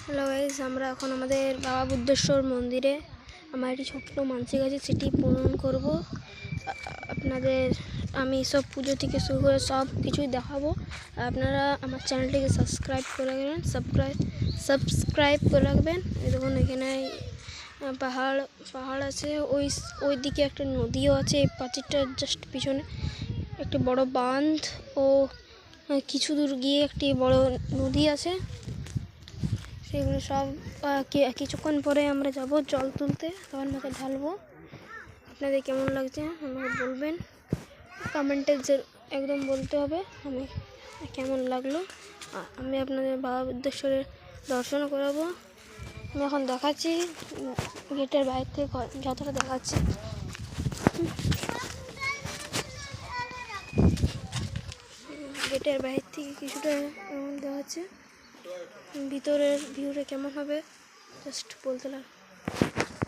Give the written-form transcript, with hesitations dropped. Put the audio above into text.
Hello guys, আমরা এখন আমাদের বাবা বুদ্ধেশ্বর মন্দিরে আমার একটি ছোট্ট মানসিক আছে, সেটি পূরণ করব। আপনাদের আমি সব পুজো থেকে শুরু করে সব কিছুই দেখাবো। আপনারা আমার চ্যানেলটিকে সাবস্ক্রাইব করে রাখবেন, সাবস্ক্রাইব করে রাখবেন। দেখুন এখানে পাহাড় আছে, ওই দিকে একটা নদীও আছে। এই প্রাচীরটার জাস্ট পিছনে একটি বড় বাঁধ ও কিছু দূর গিয়ে একটি বড় নদী আছে। সেগুলো সব কিছুক্ষণ পরে আমরা যাব জল তুলতে, তখন মাথায় ঢালবো। আপনাদের কেমন লাগছে আমাকে বলবেন, কমেন্টে একদম বলতে হবে আমি কেমন লাগলো। আমি আপনাদের বাবা বুদ্ধেশ্বরের দর্শন করাবো। আমি এখন দেখাচ্ছি গেটের বাইরে থেকে যতটা দেখাচ্ছি। গেটের বাইরে থেকে কিছুটা এমন দেখাচ্ছে, ভিতরের ভিউটা কেমন হবে জাস্ট বলতে লাগে।